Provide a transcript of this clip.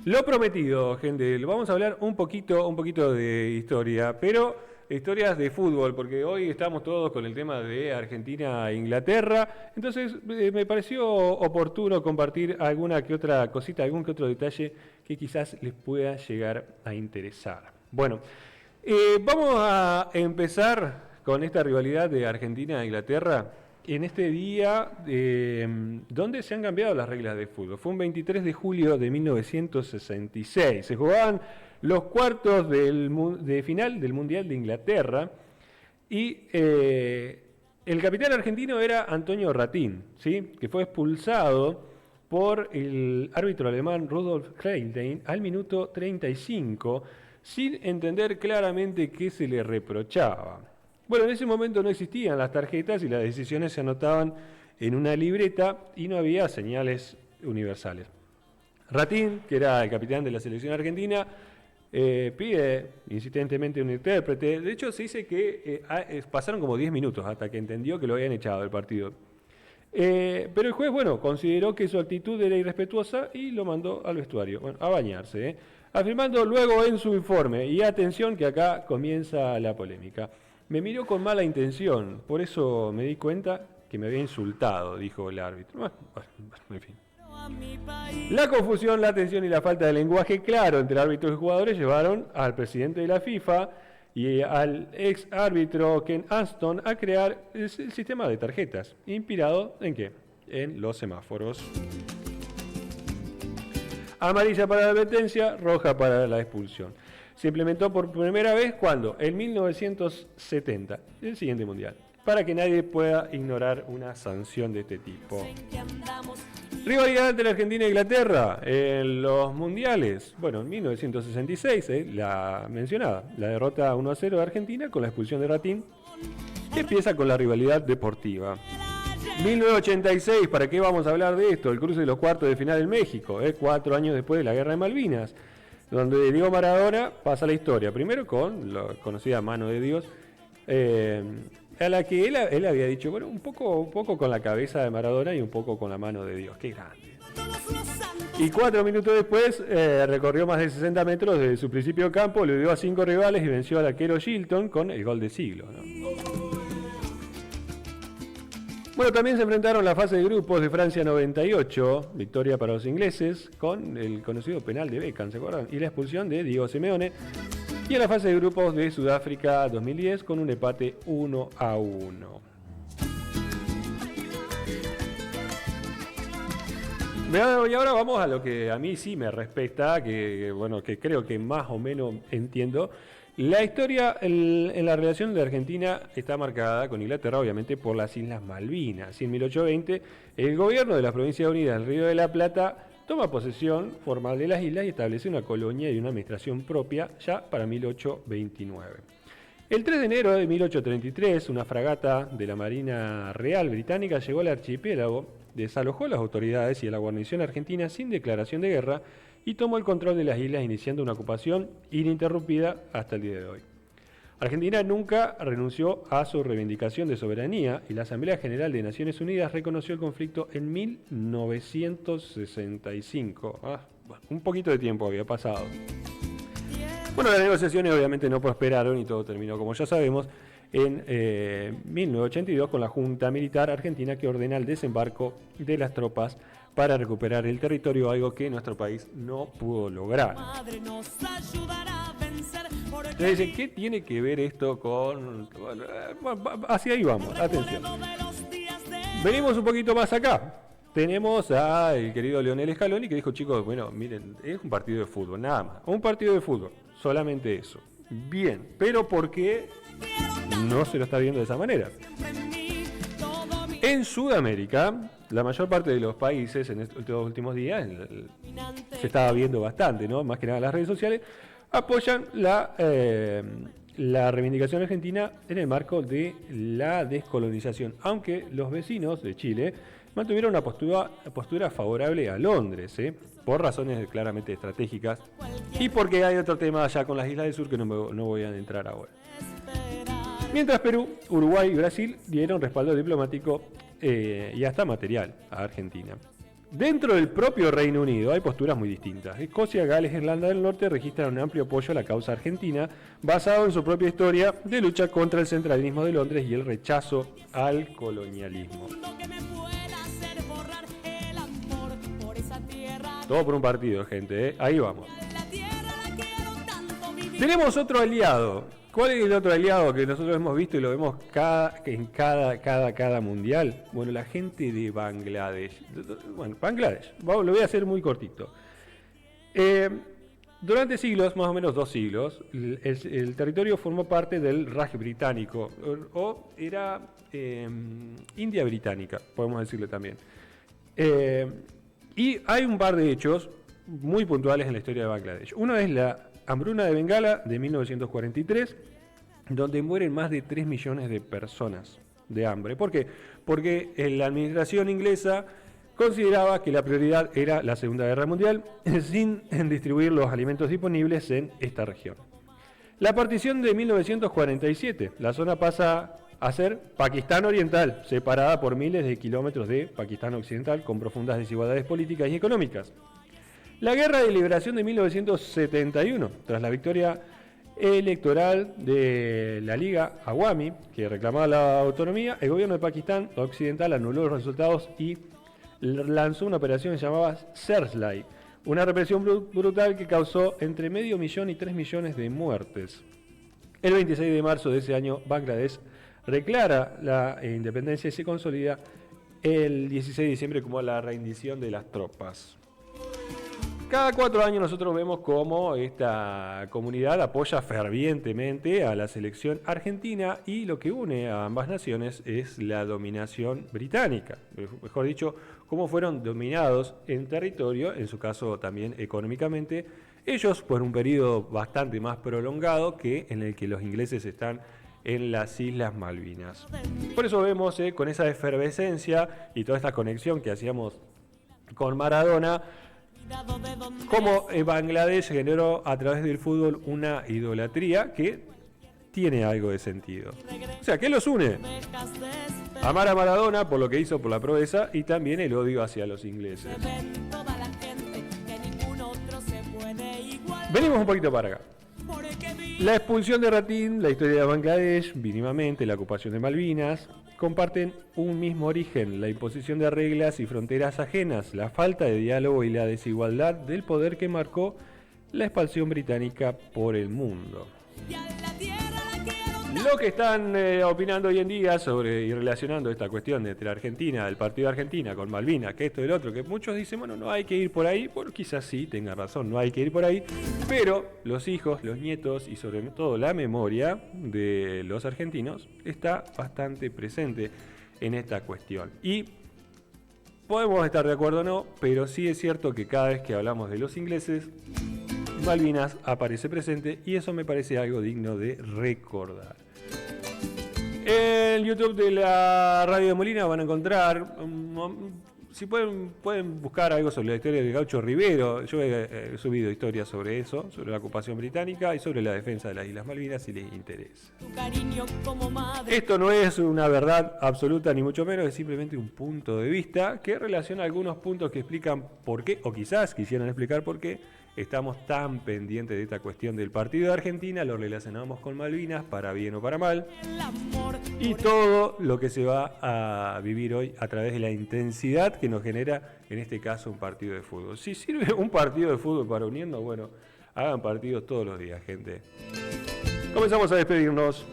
Lo prometido, gente, vamos a hablar un poquito de historia, pero historias de fútbol, porque hoy estamos todos con el tema de Argentina e Inglaterra, entonces me pareció oportuno compartir alguna que otra cosita, algún que otro detalle que quizás les pueda llegar a interesar. Bueno, vamos a empezar con esta rivalidad de Argentina e Inglaterra en este día donde se han cambiado las reglas de fútbol. Fue un 23 de julio de 1966. Se jugaban los cuartos de final del Mundial de Inglaterra y el capitán argentino era Antonio Ratín, ¿sí? Que fue expulsado por el árbitro alemán Rudolf Heinlein al minuto 35 sin entender claramente qué se le reprochaba. Bueno, en ese momento no existían las tarjetas y las decisiones se anotaban en una libreta y no había señales universales. Ratín, que era el capitán de la selección argentina, pide insistentemente un intérprete. De hecho, se dice que pasaron como 10 minutos hasta que entendió que lo habían echado del partido. Pero el juez, bueno, consideró que su actitud era irrespetuosa y lo mandó al vestuario, bueno, a bañarse, afirmando luego en su informe, y atención que acá comienza la polémica. Me miró con mala intención, por eso me di cuenta que me había insultado, dijo el árbitro. Bueno, en fin. La confusión, la tensión y la falta de lenguaje claro entre árbitros y jugadores llevaron al presidente de la FIFA y al ex árbitro Ken Aston a crear el sistema de tarjetas. ¿Inspirado en qué? En los semáforos. Amarilla para la advertencia, roja para la expulsión. Se implementó por primera vez cuando, en 1970, el siguiente mundial, para que nadie pueda ignorar una sanción de este tipo. Rivalidad entre la Argentina e Inglaterra en los mundiales. Bueno, en 1966, la mencionada, la derrota 1-0 de Argentina con la expulsión de Ratín, empieza con la rivalidad deportiva. 1986, ¿para qué vamos a hablar de esto? El cruce de los cuartos de final en México, 4 años después de la Guerra de Malvinas, donde Diego Maradona pasa la historia, primero con la conocida mano de Dios, a la que él había dicho, bueno, un poco con la cabeza de Maradona y un poco con la mano de Dios, qué grande. Y 4 minutos después recorrió más de 60 metros desde su principio de campo, le dio a 5 rivales y venció al arquero Shilton con el gol de siglo, ¿no? Bueno, también se enfrentaron la fase de grupos de Francia 98, victoria para los ingleses, con el conocido penal de Beckham, ¿se acuerdan? Y la expulsión de Diego Simeone. Y en la fase de grupos de Sudáfrica 2010, con un empate 1-1. Y ahora vamos a lo que a mí sí me respecta, que creo que más o menos entiendo. La historia en la relación de Argentina está marcada con Inglaterra, obviamente, por las Islas Malvinas. Y en 1820, el gobierno de las Provincias Unidas del Río de la Plata toma posesión formal de las islas y establece una colonia y una administración propia ya para 1829. El 3 de enero de 1833, una fragata de la Marina Real Británica llegó al archipiélago, desalojó a las autoridades y a la guarnición argentina sin declaración de guerra y tomó el control de las islas, iniciando una ocupación ininterrumpida hasta el día de hoy. Argentina nunca renunció a su reivindicación de soberanía y la Asamblea General de Naciones Unidas reconoció el conflicto en 1965. Un poquito de tiempo había pasado. Bueno, las negociaciones obviamente no prosperaron y todo terminó, como ya sabemos, en 1982 con la Junta Militar Argentina que ordena el desembarco de las tropas para recuperar el territorio, algo que nuestro país no pudo lograr. Entonces dicen, ¿qué tiene que ver esto con...? Bueno, hacia ahí vamos, atención. Venimos un poquito más acá. Tenemos al querido Lionel Scaloni que dijo, chicos, bueno, miren, es un partido de fútbol, nada más. Un partido de fútbol, solamente eso. Bien, pero ¿por qué no se lo está viendo de esa manera? En Sudamérica, la mayor parte de los países en estos últimos días, se estaba viendo bastante, ¿no? Más que nada las redes sociales, apoyan la reivindicación argentina en el marco de la descolonización, aunque los vecinos de Chile mantuvieron una postura favorable a Londres, por razones claramente estratégicas y porque hay otro tema allá con las Islas del Sur que no voy a entrar ahora. Mientras Perú, Uruguay y Brasil dieron respaldo diplomático y hasta material a Argentina. Dentro del propio Reino Unido hay posturas muy distintas. Escocia, Gales e Irlanda del Norte registran un amplio apoyo a la causa argentina, basado en su propia historia de lucha contra el centralismo de Londres y el rechazo al colonialismo. Todo por un partido, gente, ¿eh? Ahí vamos. Tenemos otro aliado. ¿Cuál es el otro aliado que nosotros hemos visto y lo vemos en cada mundial? Bueno, la gente de Bangladesh. Bueno, Bangladesh, lo voy a hacer muy cortito. Durante siglos, más o menos 2 siglos, el territorio formó parte del Raj británico, o era India británica, podemos decirle también. Y hay un par de hechos muy puntuales en la historia de Bangladesh. Uno es la hambruna de Bengala de 1943, donde mueren más de 3 millones de personas de hambre. ¿Por qué? Porque la administración inglesa consideraba que la prioridad era la Segunda Guerra Mundial, sin distribuir los alimentos disponibles en esta región. La partición de 1947, la zona pasa a ser Pakistán Oriental, separada por miles de kilómetros de Pakistán Occidental, con profundas desigualdades políticas y económicas. La Guerra de Liberación de 1971, tras la victoria electoral de la Liga Awami, que reclamaba la autonomía, el gobierno de Pakistán Occidental anuló los resultados y lanzó una operación llamada Searchlight, una represión brutal que causó entre 500.000 y 3 millones de muertes. El 26 de marzo de ese año, Bangladesh declara la independencia y se consolida el 16 de diciembre como la rendición de las tropas. Cada 4 años nosotros vemos cómo esta comunidad apoya fervientemente a la selección argentina y lo que une a ambas naciones es la dominación británica. Mejor dicho, cómo fueron dominados en territorio, en su caso también económicamente, ellos por un periodo bastante más prolongado que en el que los ingleses están en las Islas Malvinas. Por eso vemos con esa efervescencia y toda esta conexión que hacíamos con Maradona, como Bangladesh generó a través del fútbol una idolatría que tiene algo de sentido. O sea, ¿qué los une? Amar a Maradona por lo que hizo por la proeza y también el odio hacia los ingleses. Venimos un poquito para acá. La expulsión de Ratín, la historia de Bangladesh, mínimamente la ocupación de Malvinas, comparten un mismo origen, la imposición de reglas y fronteras ajenas, la falta de diálogo y la desigualdad del poder que marcó la expansión británica por el mundo. Lo que están opinando hoy en día sobre y relacionando esta cuestión entre Argentina, el partido de Argentina con Malvinas, que esto y el otro, que muchos dicen, bueno, no hay que ir por ahí, bueno, quizás sí, tenga razón, no hay que ir por ahí, pero los hijos, los nietos y sobre todo la memoria de los argentinos está bastante presente en esta cuestión. Y podemos estar de acuerdo o no, pero sí es cierto que cada vez que hablamos de los ingleses, Malvinas aparece presente y eso me parece algo digno de recordar. En YouTube de la Radio de Molina van a encontrar, si pueden buscar algo sobre la historia del Gaucho Rivero. Yo he subido historias sobre eso, sobre la ocupación británica y sobre la defensa de las Islas Malvinas si les interesa. Esto no es una verdad absoluta ni mucho menos, es simplemente un punto de vista que relaciona algunos puntos que explican por qué, o quizás quisieran explicar por qué estamos tan pendientes de esta cuestión del partido de Argentina, lo relacionamos con Malvinas, para bien o para mal, y todo lo que se va a vivir hoy a través de la intensidad que nos genera, en este caso, un partido de fútbol. Si sirve un partido de fútbol para unirnos, bueno, hagan partidos todos los días, gente. Comenzamos a despedirnos.